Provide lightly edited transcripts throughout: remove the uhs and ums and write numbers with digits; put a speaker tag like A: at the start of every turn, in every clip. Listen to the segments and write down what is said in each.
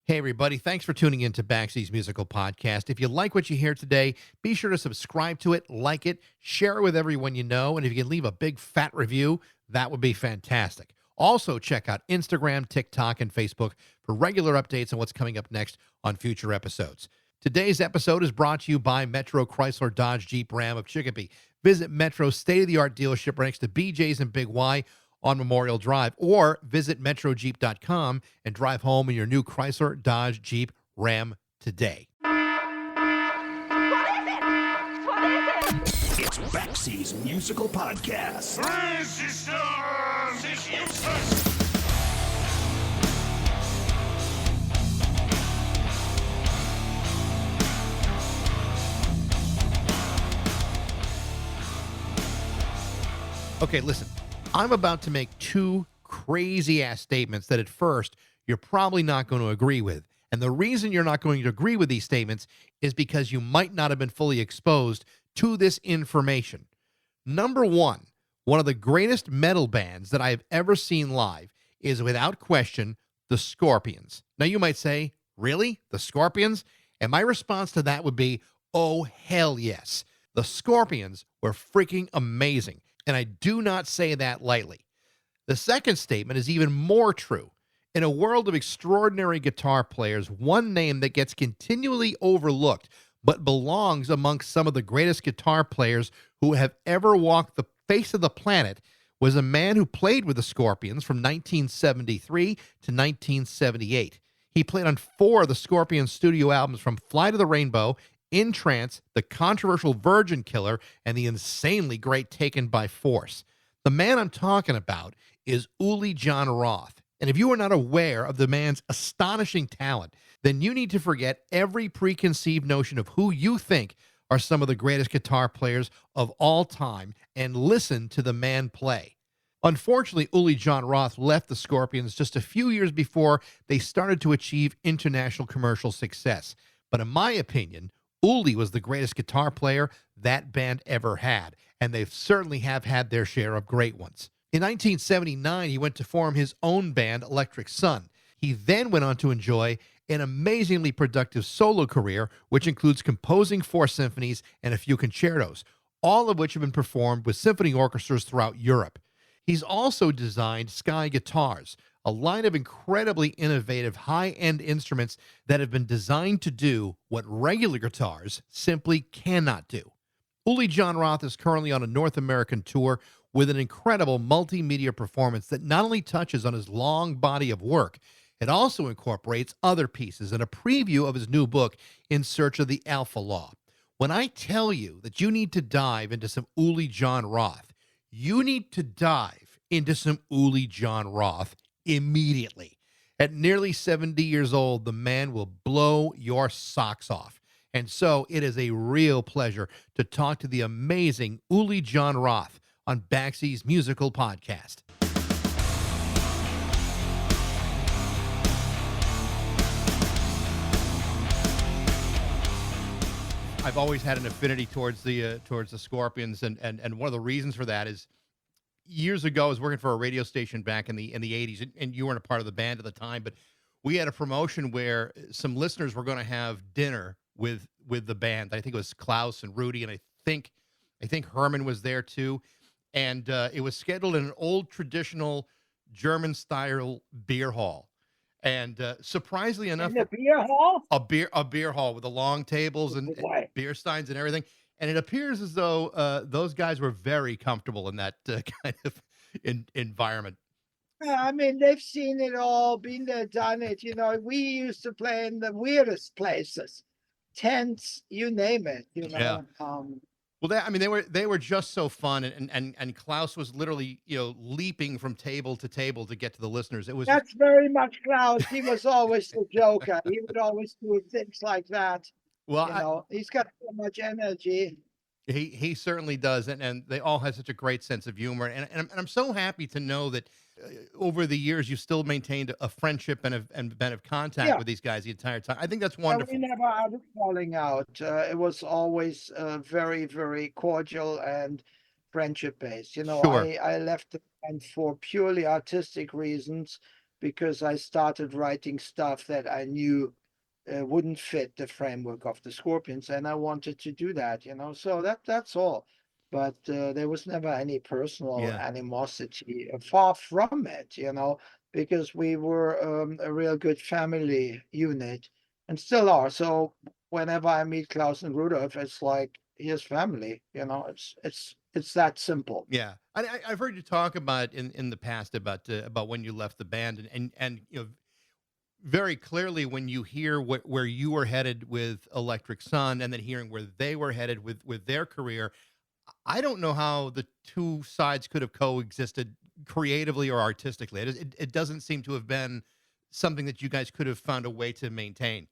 A: Hey, everybody. Thanks for tuning in to Baxy's Musical Podcast. If you like what you hear today, be sure to subscribe to it, like it, share it with everyone you know, and if you can leave a big fat review, that would be fantastic. Also, check out Instagram, TikTok, and Facebook for regular updates on what's coming up next on future episodes. Today's episode is brought to you by Metro Chrysler Dodge Jeep Ram of Chicopee. Visit Metro's state-of-the-art dealership right next to BJ's and Big Y on Memorial Drive, or visit metrojeep.com and drive home in your new Chrysler Dodge Jeep Ram today.
B: It's Baxy's Musical Podcast. Resistance is useless.
A: Okay, listen. I'm about to make two crazy-ass statements that at first you're probably not going to agree with. And the reason you're not going to agree with these statements is because you might not have been fully exposed to this information. Number one of the greatest metal bands that I have ever seen live is, without question, the Scorpions. Now, you might say, really? The Scorpions? And my response to that would be, oh, hell yes. The Scorpions were freaking amazing. And I do not say that lightly. The second statement is even more true. In a world of extraordinary guitar players, one name that gets continually overlooked but belongs amongst some of the greatest guitar players who have ever walked the face of the planet was a man who played with the Scorpions from 1973 to 1978. He played on 4 of the Scorpions studio albums, from Fly to the Rainbow, In Trance, the controversial Virgin Killer, and the insanely great Taken by Force. The man I'm talking about is Uli Jon Roth. And if you are not aware of the man's astonishing talent, then you need to forget every preconceived notion of who you think are some of the greatest guitar players of all time and listen to the man play. Unfortunately, Uli Jon Roth left the Scorpions just a few years before they started to achieve international commercial success. But in my opinion, Uli was the greatest guitar player that band ever had, and they certainly have had their share of great ones. In 1979, he went to form his own band, Electric Sun. He then went on to enjoy an amazingly productive solo career, which includes composing 4 symphonies and a few concertos, all of which have been performed with symphony orchestras throughout Europe. He's also designed Sky Guitars, a line of incredibly innovative high-end instruments that have been designed to do what regular guitars simply cannot do. Uli Jon Roth is currently on a North American tour with an incredible multimedia performance that not only touches on his long body of work, it also incorporates other pieces and a preview of his new book, In Search of the Alpha Law. When I tell you that you need to dive into some Uli Jon Roth, you need to dive into some Uli Jon Roth immediately. At nearly 70 years old, the man will blow your socks off. And so it is a real pleasure to talk to the amazing Uli Jon Roth on Baxy's Musical Podcast. I've always had an affinity towards the Scorpions, and one of the reasons for that is years ago I was working for a radio station back in the 80s, and you weren't a part of the band at the time, but we had a promotion where some listeners were going to have dinner with the band. I think it was Klaus and Rudy, and I think Herman was there too. And it was scheduled in an old traditional German style beer hall. And surprisingly enough,
C: In the beer hall?
A: a beer hall with the long tables and beer steins and everything. And it appears as though those guys were very comfortable in that kind of environment.
C: I mean, they've seen it all, been there, done it. You know, we used to play in the weirdest places, tents, you name it. You know.
A: Yeah. Well, they were just so fun, and Klaus was literally, leaping from table to table to get to the listeners. It was
C: That's very much Klaus. He was always the joker. He would always do things like that.
A: well,
C: He's got so much energy.
A: he certainly does, and they all have such a great sense of humor, and I'm so happy to know that over the years you've still maintained a friendship and been of contact with these guys the entire time. I think that's wonderful.
C: We never had a falling out. It was always very, very cordial and friendship based.
A: Sure.
C: I left the band for purely artistic reasons. because I started writing stuff that I knew wouldn't fit the framework of the Scorpions, and I wanted to do that, you know. So that's all. But there was never any personal
A: Yeah.
C: animosity, far from it, you know, because we were a real good family unit, and still are. So whenever I meet Klaus and Rudolph, it's like his family, you know. It's that simple.
A: Yeah, I've heard you talk about in the past about when you left the band, and you know very clearly when you hear where you were headed with Electric Sun, and then hearing where they were headed with their career. I don't know how the two sides could have coexisted creatively or artistically. It doesn't seem to have been something that you guys could have found a way to maintain.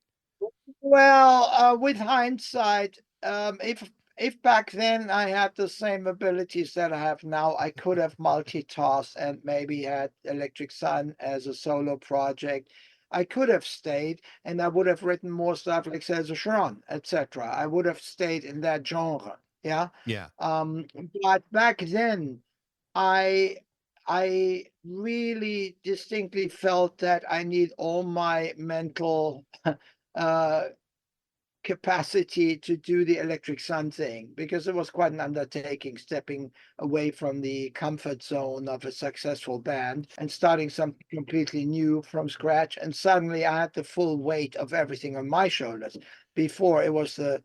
C: Well, with hindsight, if back then I had the same abilities that I have now, I could have multitasked and maybe had Electric Sun as a solo project. I could have stayed, and I would have written more stuff like Cesar Sharon, etc. I would have stayed in that genre. Yeah.
A: Yeah.
C: Um, but back then, I I really distinctly felt that I need all my mental uh capacity to do the Electric Sun thing, because it was quite an undertaking, stepping away from the comfort zone of a successful band and starting something completely new from scratch. And suddenly I had the full weight of everything on my shoulders. Before it was the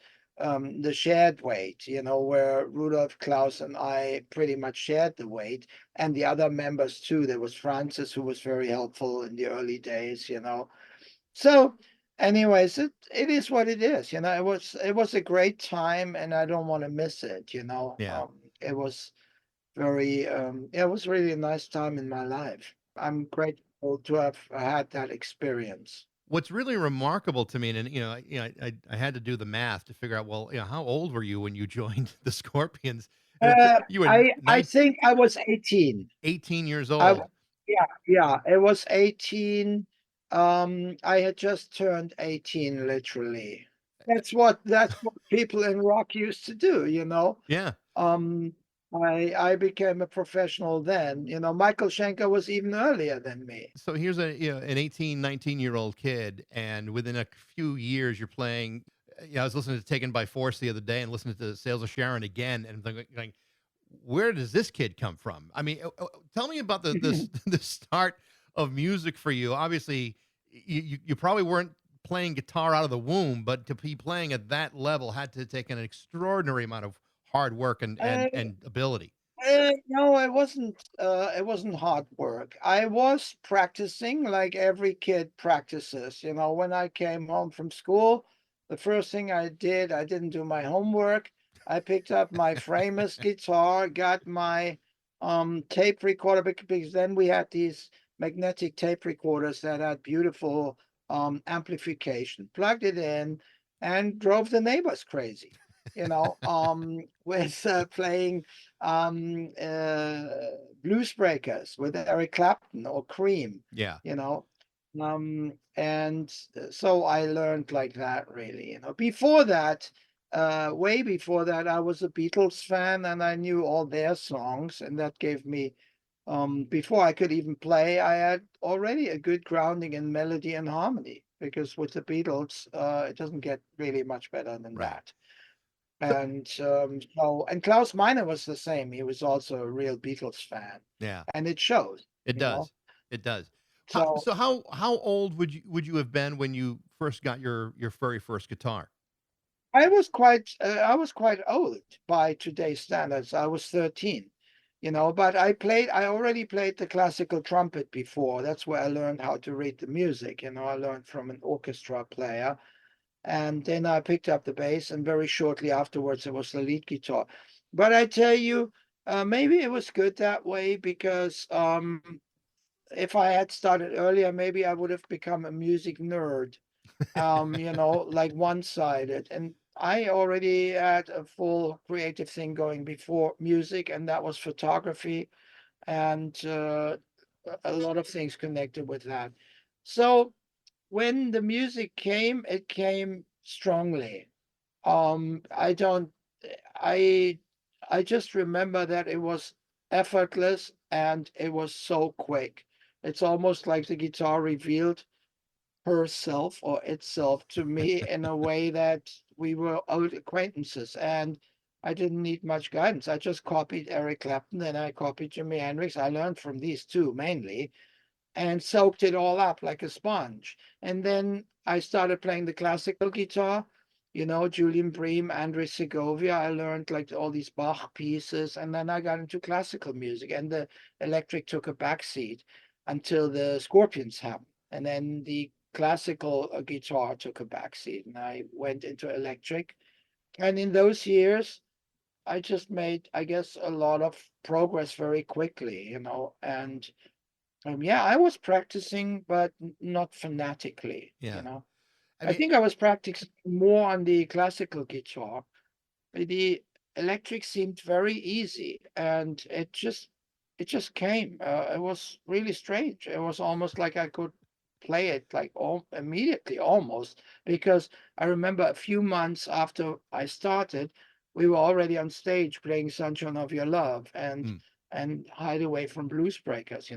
C: shared weight, you know, where Rudolf, Klaus, and I pretty much shared the weight, and the other members too. There was Francis, who was very helpful in the early days, you know. So, anyways, it is what it is. You know, it was a great time, and I don't want to miss it. You know,
A: Yeah.
C: it was very yeah, it was really a nice time in my life. I'm grateful to have had that experience.
A: What's really remarkable to me, and I had to do the math to figure out, well, how old were you when you joined the Scorpions? You were
C: I think I was 18.
A: 18 years
C: I
A: old.
C: Yeah, yeah, it was 18. I had just turned 18, literally. That's what people in rock used to do, you know.
A: Yeah.
C: Um, I became a professional then. You know, Michael Schenker was even earlier than me.
A: So here's an 18, 19-year-old kid, and within a few years you're playing. I was listening to Taken by Force the other day and listening to Sales of Sharon again, and I'm thinking, where does this kid come from? I mean, tell me about the start of music for you. Obviously, you probably weren't playing guitar out of the womb, but to be playing at that level had to take an extraordinary amount of hard work and
C: Uh,
A: ability.
C: no, it wasn't. It wasn't hard work. I was practicing like every kid practices. You know, when I came home from school, the first thing I did, I didn't do my homework. I picked up my Framus guitar, got my tape recorder, because then we had these magnetic tape recorders that had beautiful amplification. Plugged it in and drove the neighbors crazy. You know, with playing um, Blues Breakers with Eric Clapton or Cream,
A: Yeah.
C: you know. And so I learned like that, really. You know, before that, way before that, I was a Beatles fan, and I knew all their songs, and that gave me, before I could even play, I had already a good grounding in melody and harmony, because with the Beatles, it doesn't get really much better than
A: Right.
C: that.
A: So
C: And Klaus Meine was the same. He was also a real Beatles fan,
A: yeah,
C: and it shows,
A: it
C: you know.
A: does. It does.
C: So
A: How old would you have been when you first got your very first guitar?
C: I was quite old by today's standards. I was 13, you know, but I already played the classical trumpet before. That's where I learned how to read the music. You know, I learned from an orchestra player, and then I picked up the bass, and very shortly afterwards it was the lead guitar. But I tell you, maybe it was good that way, because if I had started earlier, maybe I would have become a music nerd, you know, like one-sided. And I already had a full creative thing going before music, and that was photography, and a lot of things connected with that. So when the music came, it came strongly. I don't, I, I just remember that it was effortless, and it was so quick. It's almost like the guitar revealed herself or itself to me in a way that we were old acquaintances, and I didn't need much guidance. I just copied Eric Clapton and I copied Jimi Hendrix. I learned from these two mainly and soaked it all up like a sponge. And then I started playing the classical guitar, Julian Bream, Andre Segovia. I learned like all these Bach pieces, and then I got into classical music, and the electric took a backseat until the Scorpions happened. And then the classical guitar took a backseat, and I went into electric. And in those years, I just made, I guess, a lot of progress very quickly, and yeah, I was practicing, but not fanatically,
A: Yeah. I
C: I
A: mean,
C: think I was practicing more on the classical guitar. The electric seemed very easy, and it just came. It was really strange. It was almost like I could play it like all immediately, almost, because I remember a few months after I started, we were already on stage playing "Sunshine of Your Love"
A: mm.
C: and "Hideaway from Blues Breakers."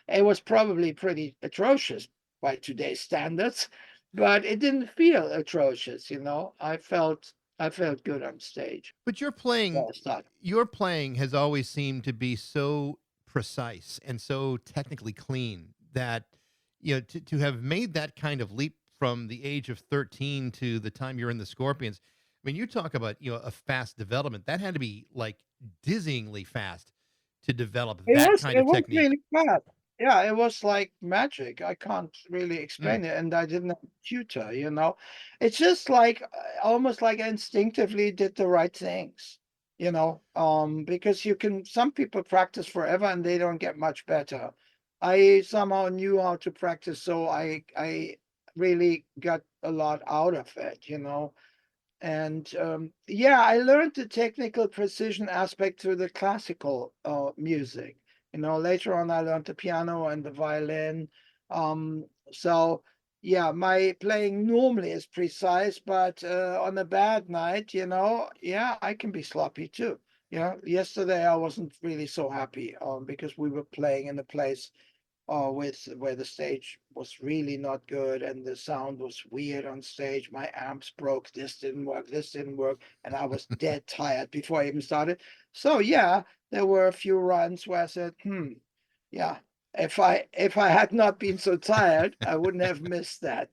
C: It was probably pretty atrocious by today's standards, but it didn't feel atrocious. I felt good on stage.
A: But
C: Well, started.
A: your playing has always seemed to be so precise and so technically clean that to have made that kind of leap from the age of 13 to the time you're in the Scorpions. I mean, you talk about, a fast development. That had to be like dizzyingly fast to develop
C: It
A: that
C: was
A: kind
C: it
A: of
C: was
A: technique.
C: really fast. Yeah, it was like magic. I can't really
A: Mm,
C: explain it, and I didn't have a tutor. It's just like almost like I instinctively did the right things, because some people practice forever and they don't get much better. I somehow knew how to practice, so I really got a lot out of it. And yeah, I learned the technical precision aspect through the classical music. Later on, I learned the piano and the violin. So, yeah, my playing normally is precise, but on a bad night, yeah, I can be sloppy too. Yesterday I wasn't really so happy because we were playing in a place with where the stage was really not good and the sound was weird on stage. My amps broke. This didn't work, and I was dead tired before I even started. So yeah, there were a few runs where I said, yeah, if I had not been so tired, I wouldn't have missed that.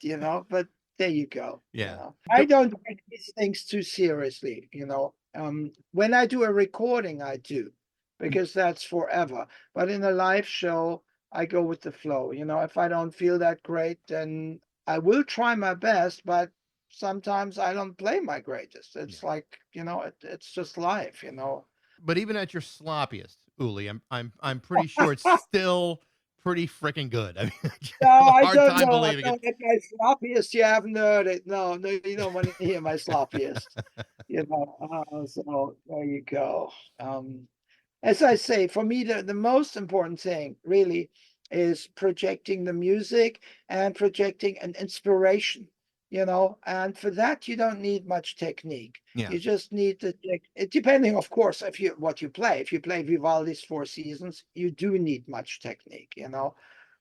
C: But there you go.
A: yeah.
C: I
A: No,
C: don't take these things too seriously. When I do a recording, I do
A: mm,
C: because that's forever. But in a live show, I go with the flow. If I don't feel that great, then I will try my best, but sometimes I don't play my greatest.
A: yeah.
C: It's like, it's just life.
A: But even at your sloppiest, Uli, I'm pretty sure it's still pretty freaking good. I mean, I just
C: No,
A: have a
C: I
A: hard
C: don't
A: time
C: know. I
A: believing it.
C: don't at my sloppiest. You haven't heard it. No, no, you don't want to hear my sloppiest. So there you go. Um, as I say, for me, the most important thing really is projecting the music and projecting an inspiration. And for that, you don't need much technique.
A: Yeah.
C: You just need depending, of course, what you play. If you play Vivaldi's Four Seasons, you do need much technique,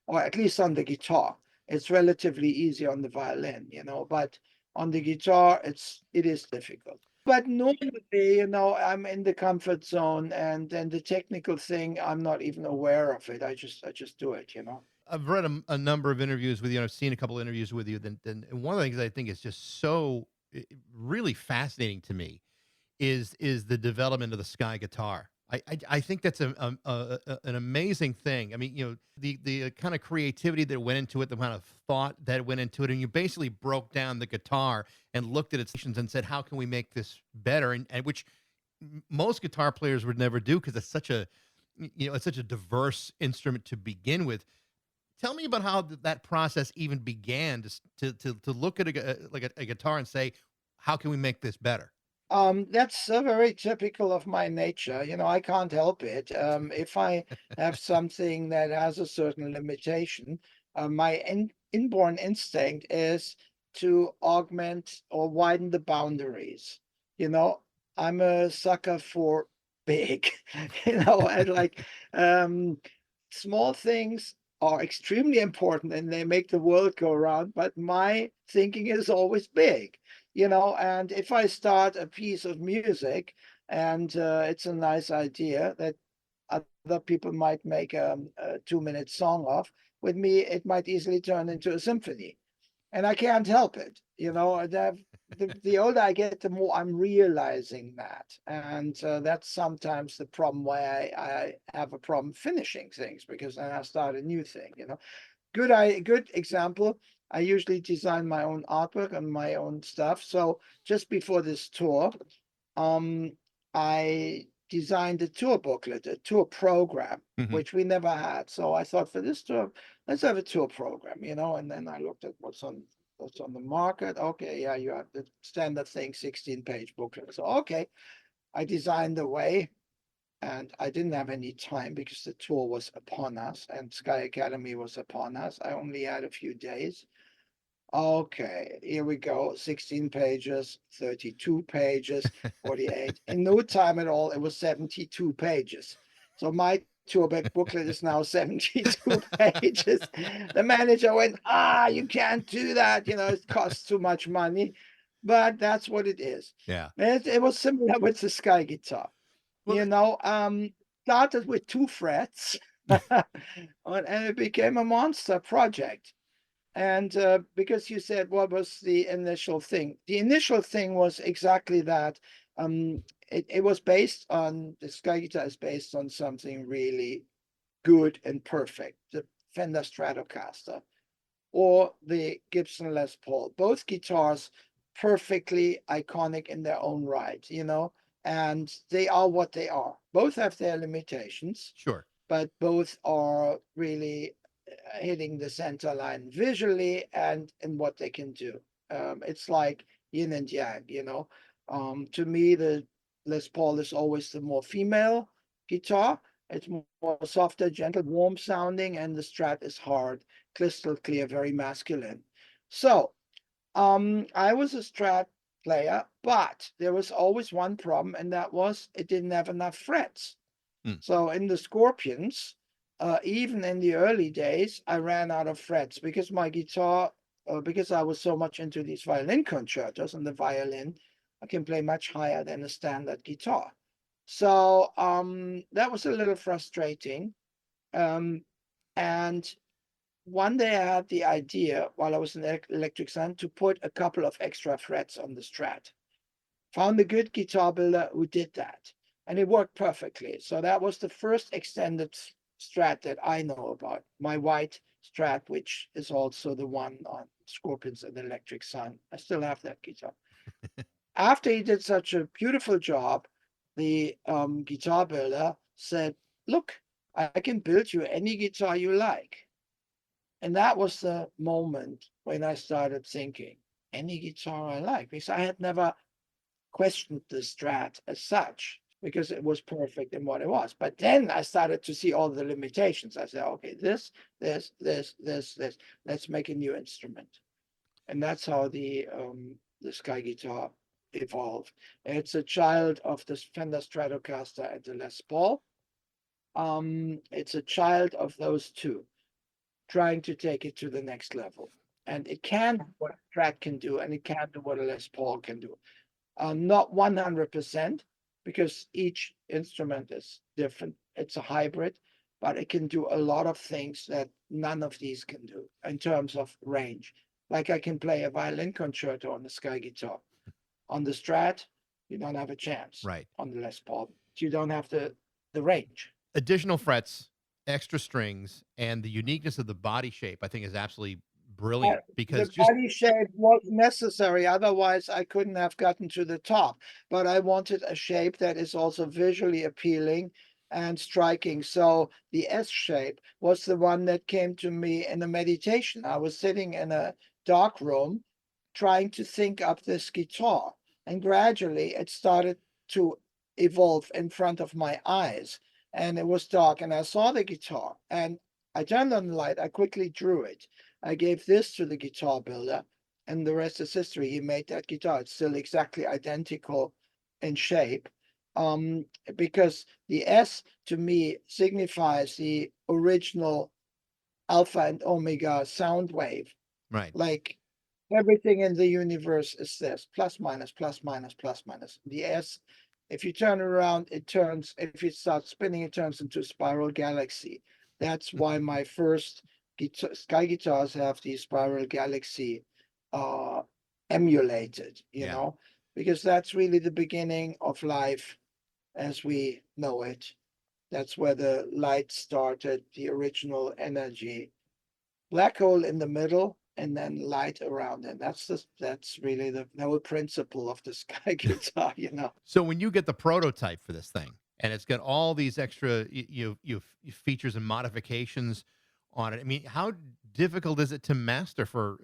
C: or at least on the guitar. It's relatively easy on the violin, but on the guitar, it is difficult. But normally, I'm in the comfort zone, and then the technical thing, I'm not even aware of it. I just do it.
A: I've read a number of interviews with you, and I've seen a couple of interviews with you. And one of the things I think is just so really fascinating to me is the development of the Sky guitar. I think that's an amazing thing. I mean, the kind of creativity that went into it, the kind of thought that went into it, and you basically broke down the guitar and looked at its functions and said, how can we make this better? And which most guitar players would never do because it's such a diverse instrument to begin with. Tell me about how that process even began to look at a guitar and say, how can we make this better?
C: That's very typical of my nature. I can't help it. If I have something that has a certain limitation, my inborn instinct is to augment or widen the boundaries. You know, I'm a sucker for big, and like um, small things are extremely important and they make the world go round, but my thinking is always big, and if I start a piece of music and it's a nice idea that other people might make a 2-minute song of, with me, it might easily turn into a symphony. And I can't help it. The older I get, the more I'm realizing that. And that's sometimes the problem why I have a problem finishing things, because then I start a new thing. Good example. I usually design my own artwork and my own stuff. So just before this tour, um, I designed a tour booklet, a tour program,
A: Mhm.
C: which we never had. So I thought, for this tour, let's have a tour program, and then I looked at what's on the market. Okay, yeah, you have the standard thing, 16-page booklet. So okay, I designed the way, and I didn't have any time because the tour was upon us and Sky Academy was upon us. I only had a few days. Okay, here we go. 16 pages, 32 pages, 48. In no time at all, it was 72 pages. So my tour booklet is now 72 pages. The manager went, you can't do that. It costs too much money. But that's what it is.
A: Yeah.
C: It was similar with the Sky guitar.
A: Well,
C: Started with 2 frets and it became a monster project. And because you said, what was the initial thing? The initial thing was exactly that. It was based on, the Sky guitar is based on something really good and perfect, the Fender Stratocaster or the Gibson Les Paul. Both guitars perfectly iconic in their own right, and they are what they are. Both have their limitations,
A: sure.
C: but both are really hitting the center line visually and in what they can do. It's like yin and yang. To me, the Les Paul is always the more female guitar. It's more softer, gentle, warm sounding, and the Strat is hard, crystal clear, very masculine. So, I was a Strat player, but there was always one problem, and that was it didn't have enough frets.
A: Hmm.
C: So in the Scorpions, even in the early days, I ran out of frets because my guitar, because I was so much into these violin concertos, and the violin, I can play much higher than a standard guitar. So that was a little frustrating. Um, and one day I had the idea, while I was in Electric Sun, to put a couple of extra frets on the Strat. Found a good guitar builder who did that, and it worked perfectly. So that was the first extended Strat that I know about, my white Strat, which is also the one on Scorpions and Electric Sun. I still have that guitar. After he did such a beautiful job, the guitar builder said, look, I can build you any guitar you like. And that was the moment when I started thinking, any guitar I like, because I had never questioned the Strat as such, because it was perfect in what it was. But then I started to see all the limitations. I said, okay, this, let's make a new instrument. And that's how the Sky guitar evolved. It's a child of the Fender Stratocaster and the Les Paul. It's a child of those two, trying to take it to the next level. And it can do what a Strat can do, and it can do what a Les Paul can do. Not 100%, because each instrument is different. It's a hybrid, but it can do a lot of things that none of these can do in terms of range. Like I can play a violin concerto on the Sky guitar. On the Strat, you don't have a chance.
A: Right.
C: On the Les Paul, you don't have the range.
A: Additional frets, extra strings, and the uniqueness of the body shape, I think, is absolutely brilliant because
C: The
A: just
C: body shape was necessary, otherwise I couldn't have gotten to the top. But I wanted a shape that is also visually appealing and striking. So the S shape was the one that came to me in a meditation. I was sitting in a dark room trying to think up this guitar, and gradually it started to evolve in front of my eyes. And it was dark, and I saw the guitar, and I turned on the light. I quickly drew it. I gave this to the guitar builder, and the rest is history. He made that guitar. It's still exactly identical in shape, because the S to me signifies the original alpha and omega sound wave.
A: Right.
C: Like everything in the universe is this plus minus, plus minus, plus minus. The S, if you turn around, it turns, if you start spinning, it turns into a spiral galaxy. That's why my first sky guitars have the spiral galaxy uh, emulated,
A: Yeah.
C: because that's really the beginning of life as we know it. That's where the light started, the original energy. Black hole in the middle and then light around it. That's really the whole principle of the sky guitar.
A: So when you get the prototype for this thing and it's got all these extra features and modifications on it, I mean, how difficult is it to master for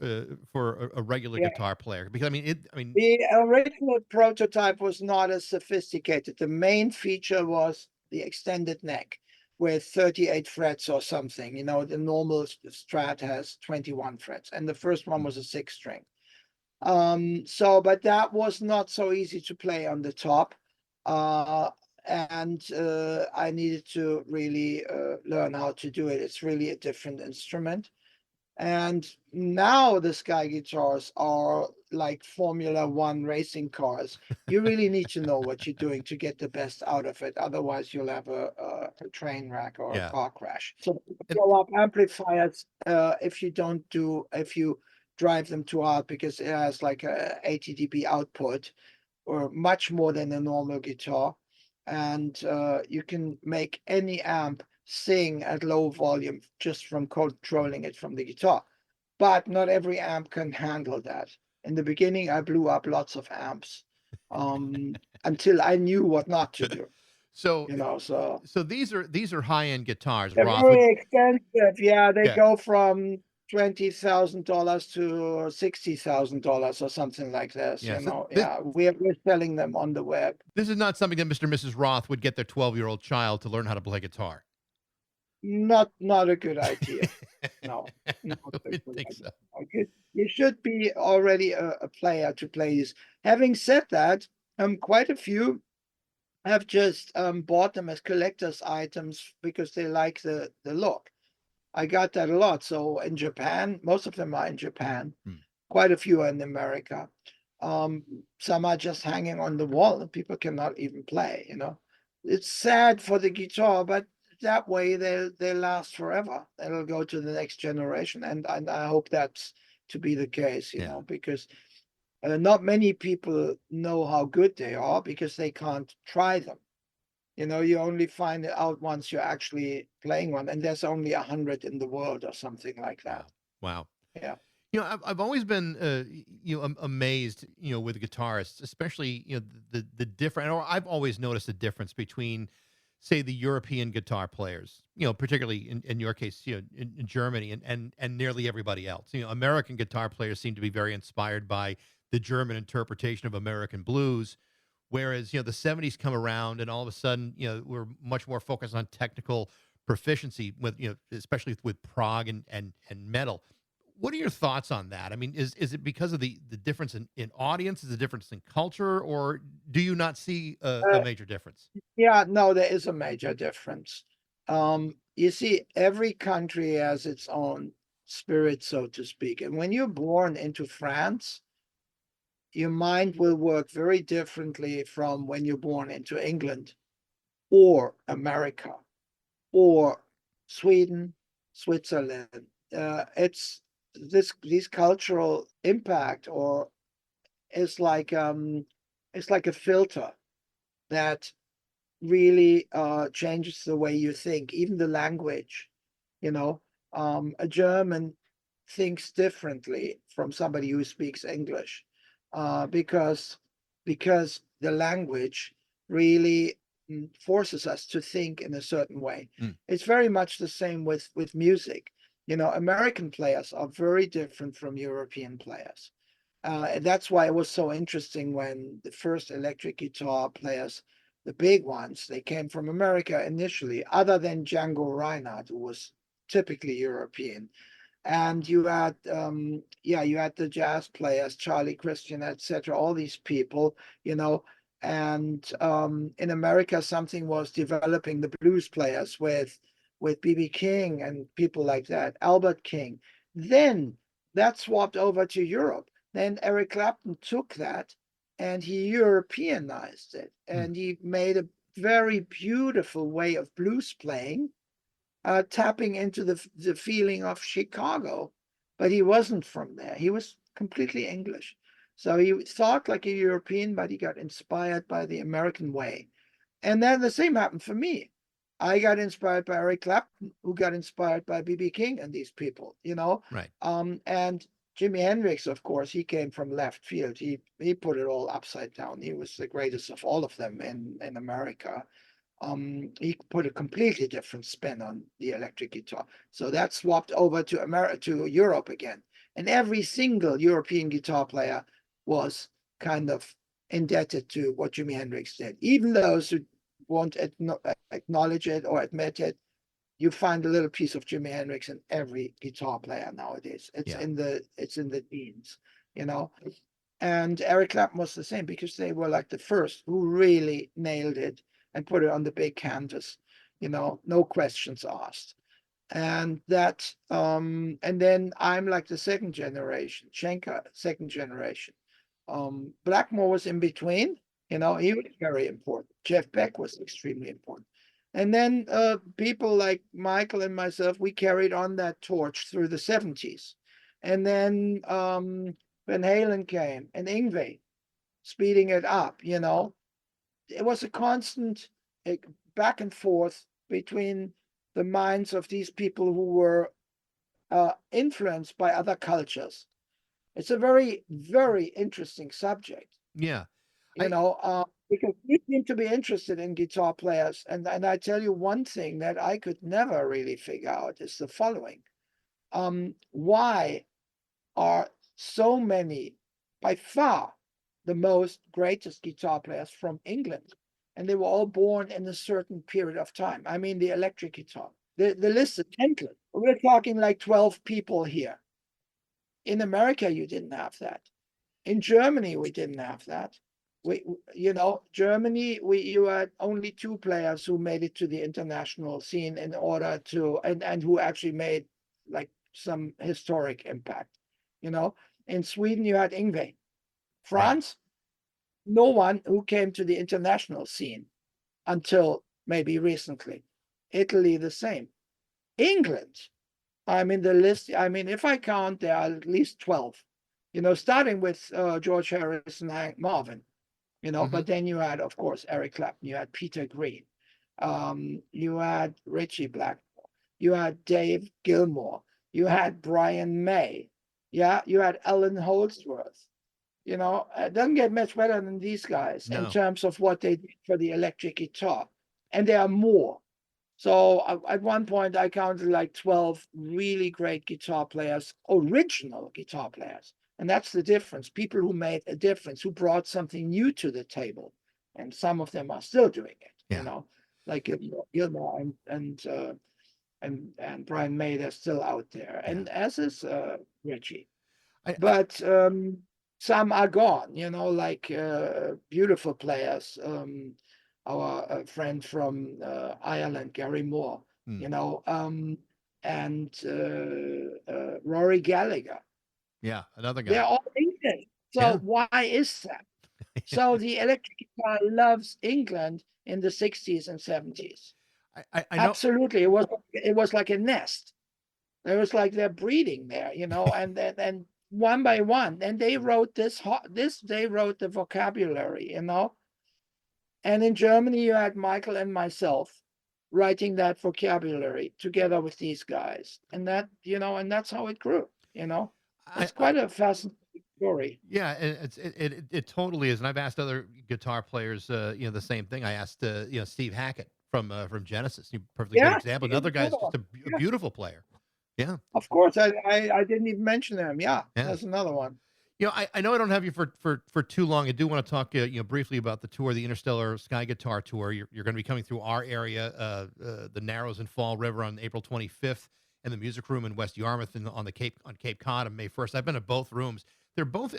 A: a regular
C: Yeah.
A: guitar player? Because I mean,
C: The original prototype was not as sophisticated. The main feature was the extended neck with 38 frets or something. The normal Strat has 21 frets, and the first one was a 6 string. But that was not so easy to play on the top. And I needed to really learn how to do it. It's really a different instrument. And now the Sky guitars are like Formula One racing cars. You really need to know what you're doing to get the best out of it. Otherwise, you'll have a train wreck or a
A: yeah.
C: car crash. So
A: And,
C: blow up amplifiers, if you drive them too hard because it has like a 80 dB output or much more than a normal guitar. And you can make any amp sing at low volume just from controlling it from the guitar. But not every amp can handle that. In the beginning, I blew up lots of amps until I knew what not to do.
A: so
C: So
A: so these are high end guitars,
C: they're
A: Roth.
C: very expensive. Yeah, they
A: Yeah.
C: go from $20,000 to $60,000 or something like this.
A: Yeah. So
C: Yeah, we're selling them on the web.
A: this is not something that Mr. and Mrs. Roth would get their 12-year-old child to learn how to play guitar.
C: Not a good idea. No,
A: I
C: not a
A: wouldn't
C: good
A: think
C: idea.
A: so.
C: Okay. You should be already a player to play this. Having said that, quite a few have just bought them as collector's items because they like the look. I got that a lot. So in Japan, most of them are in Japan.
A: Hmm.
C: Quite a few are in America. Um, some are just hanging on the wall and people cannot even play. It's sad for the guitar, but that way they'll last forever. It'll go to the next generation. And I hope that's to be the case,
A: Yeah.
C: because not many people know how good they are because they can't try them. You only find it out once you're actually playing one, and there's only 100 in the world or something like
A: Wow.
C: that.
A: Wow.
C: Yeah.
A: I've always been amazed with guitarists, especially the different. Or I've always noticed a difference between, say, the European guitar players, particularly in your case, in Germany and nearly everybody else. American guitar players seem to be very inspired by the German interpretation of American blues, whereas the '70s come around and all of a sudden we're much more focused on technical proficiency with especially with prog and metal. What are your thoughts on that? I mean, is it because of the difference in audience, is the difference in culture, or do you not see a
C: Uh,
A: major difference?
C: yeah, no, there is a major difference. You see, every country has its own spirit, so to speak. And when you're born into France, your mind will work very differently from when you're born into England or America or Sweden, Switzerland. It's these cultural impact or is it's like a filter that really changes the way you think, even the language. You know, a German thinks differently from somebody who speaks English because the language really forces us to think in a certain way.
A: Mm.
C: It's very much the same with music. American players are very different from European players. And that's why it was so interesting when the first electric guitar players, the big ones, they came from America initially, other than Django Reinhardt, who was typically European. And you had the jazz players, Charlie Christian, etc., all these people, you know. And in America, something was developing the blues players with with B.B. King and people like that, Albert King. Then that swapped over to Europe. Then Eric Clapton took that and he Europeanized it,
A: Hmm.
C: and he made a very beautiful way of blues playing, tapping into the feeling of Chicago. But he wasn't from there. He was completely English. So he thought like a European, but he got inspired by the American way. And then the same happened for me. I got inspired by Eric Clapton, who got inspired by B.B. King and these people, you know.
A: Right.
C: And Jimi Hendrix, of course, he came from left field. He put it all upside down. He was the greatest of all of them in America. He put a completely different spin on the electric guitar. So that swapped over to to Europe again. And every single European guitar player was kind of indebted to what Jimi Hendrix did. Even those who won't acknowledge it or admit it, you find a little piece of Jimi Hendrix in every guitar player nowadays.
A: Yeah.
C: It's in the genes, you know. And Eric Clapton was the same because they were like the first who really nailed it and put it on the big canvas, you know, no questions asked. And that, and then I'm like the second generation, Schenker, second generation. Blackmore was in between, you know, he was very important. Jeff Beck was extremely important. And then people like Michael and myself, we carried on that torch through the 70s. And then Van Halen came and Ingve speeding it up, you know. It was a constant back and forth between the minds of these people who were influenced by other cultures. It's a very, very interesting subject,
A: Yeah.
C: you
A: I
C: know, because you seem to be interested in guitar players. And I tell you one thing that I could never really figure out is the following. Why are so many, by far, the most greatest guitar players from England? And they were all born in a certain period of time. I mean, the electric guitar. The list is endless. We're talking like 12 people here. In America, you didn't have that. In Germany, we didn't have that. You know, Germany, you had only two players who made it to the international scene in order to, and who actually made like some historic impact. You know, in Sweden, you had Ingve.
A: right.
C: France, no one who came to the international scene until maybe recently. Italy, the same. England, I'm in the list. I mean, if I count, there are at least 12, you know, starting with George Harrison, Hank Marvin, you know,
A: Hmm.
C: but then you had, of course, Eric Clapton, you had Peter Green, you had Richie Blackmore, you had Dave Gilmour, you had Brian May, yeah, you had Alan Holdsworth. You know, it doesn't get much better than these guys in
A: No.
C: terms of what they did for the electric guitar. And there are more. So at one point, I counted like 12 really great guitar players, original guitar players. And that's the difference. People who made a difference, who brought something new to the table. And some of them are still doing it, you
A: Yeah.
C: know, like Gilmore and Brian May, they're still out there.
A: Yeah.
C: And as is Richie.
A: I
C: But some are gone, you know, like beautiful players. Our friend from Ireland, Gary Moore,
A: mm,
C: you know, and Rory Gallagher.
A: yeah, another
C: They're
A: guy.
C: all English. So
A: Yeah.
C: why is that? So the electric guitar loves England in the 60s and 70s.
A: I know.
C: Absolutely. It was like a nest. It was like they're breeding there, you know, and then and one by one, and they wrote they wrote the vocabulary, you know. And in Germany, you had Michael and myself writing that vocabulary together with these guys, and that, you know, and that's how it grew, you know. It's
A: I
C: quite a fascinating story.
A: Yeah, it totally is, and I've asked other guitar players, the same thing. I asked, Steve Hackett from Genesis. You perfectly good
C: Yeah,
A: example.
C: here's
A: Another guy's
C: another
A: just
C: one.
A: a
C: Yeah,
A: beautiful player. Yeah,
C: of course. I didn't even mention him. Yeah,
A: yeah.
C: there's another one.
A: I know I don't have you for too long. I do want to talk, briefly about the tour, the Interstellar Sky Guitar Tour. You're going to be coming through our area, the Narrows and Fall River on April 25th, and the Music Room in West Yarmouth and on Cape Cod on May 1st. I've been to both rooms. They're both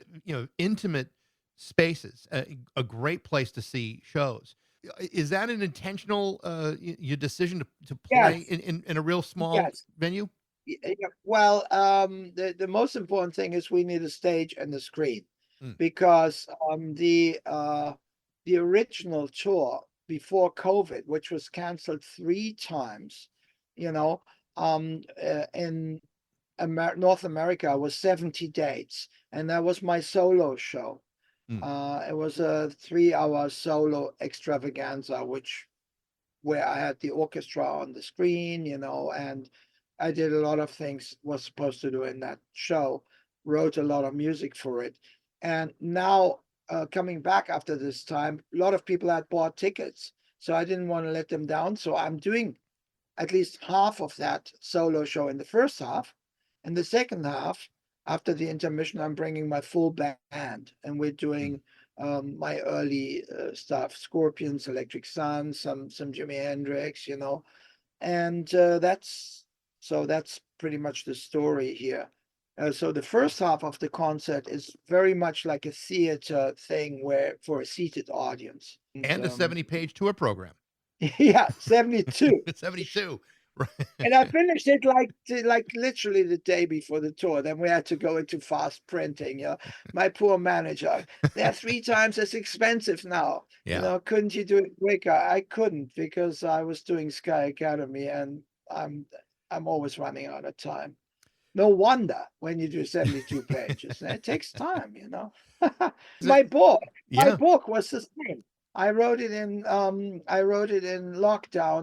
A: intimate spaces, a great place to see shows. Is that an intentional your decision to play
C: Yes,
A: in a real small
C: yes.
A: venue?
C: Yeah, well, the most important thing is we need a stage and a screen
A: Mm,
C: because the original tour before COVID, which was canceled 3 times, you know, in North America was 70 dates, and that was my solo show.
A: mm,
C: It was a 3-hour solo extravaganza, which where I had the orchestra on the screen, and I did a lot of things was supposed to do in that show, wrote a lot of music for it. And now coming back after this time, a lot of people had bought tickets. So I didn't want to let them down. So I'm doing at least half of that solo show in the first half. And the second half, after the intermission, I'm bringing my full band and we're
A: mm.
C: doing my early stuff, Scorpions, Electric Sun, some Jimi Hendrix, and that's pretty much the story here. So the first half of the concert is very much like a theater thing where for a seated audience. And
A: And a 70-page tour program.
C: yeah, 72.
A: 72. Right.
C: And I finished it like literally the day before the tour. Then we had to go into fast printing. My poor manager. They're 3 times as expensive now.
A: Yeah.
C: Couldn't you do it quicker? I couldn't because I was doing Sky Academy, and I'm always running out of time. No wonder when you do 72 pages. It takes time.
A: Is it-
C: My book, my
A: yeah.
C: book was the same. I wrote it in lockdown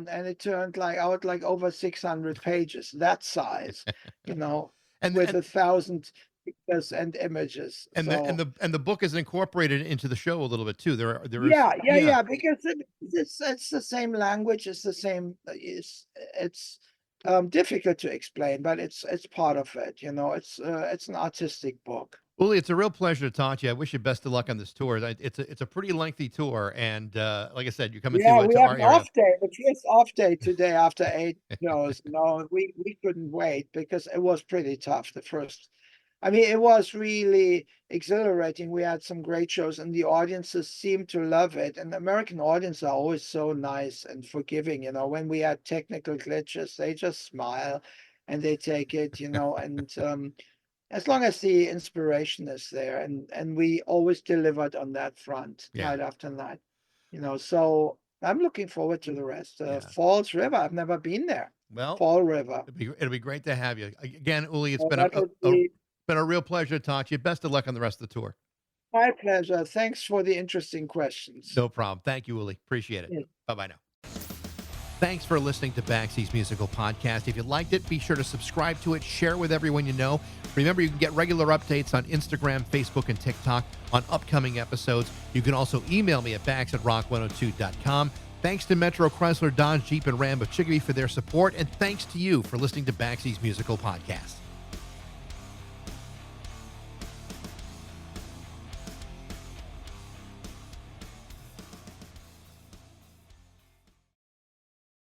C: and it turned out like over 600 pages, that size, you know,
A: And
C: with
A: and
C: 1,000 pictures and images.
A: and the and
C: So
A: the and the book is incorporated into the show a little bit too. There is
C: yeah, yeah,
A: yeah.
C: yeah, because it's the same language, it's the same, it's difficult to explain, but it's part of it, it's an artistic book.
A: Uli, it's a real pleasure to talk to you. I wish you best of luck on this tour. It's a pretty lengthy tour, and like I said, you're coming
C: Yeah,
A: to
C: we
A: to
C: have
A: our
C: an
A: area.
C: off day, the first off day today after 8 shows. No, we couldn't wait because it was pretty tough. The first, I mean, it was really exhilarating. We had some great shows, and the audiences seemed to love it. And the American audience are always so nice and forgiving. When we had technical glitches, they just smile and they take it. And as long as the inspiration is there, and we always delivered on that front
A: Yeah,
C: night after night. So I'm looking forward to the rest.
A: yeah.
C: Falls River, I've never been there.
A: Well,
C: Fall River.
A: it'll be great to have you again, Uli. It's
C: So
A: been
C: that would be
A: been a real pleasure to talk to you. Best of luck on the rest of the tour.
C: my pleasure. Thanks for the interesting questions.
A: No problem. Thank you, Uli. Appreciate it.
C: Yeah.
A: Bye bye now. Thanks for listening to Baxy's Musical Podcast. If you liked it, be sure to subscribe to it, share it with everyone you know. Remember, you can get regular updates on Instagram, Facebook, and TikTok on upcoming episodes. You can also email me at bax@rock102.com. Thanks to Metro Chrysler, Dodge, Jeep, and Ram of Chicopee for their support, and thanks to you for listening to Baxy's Musical Podcast.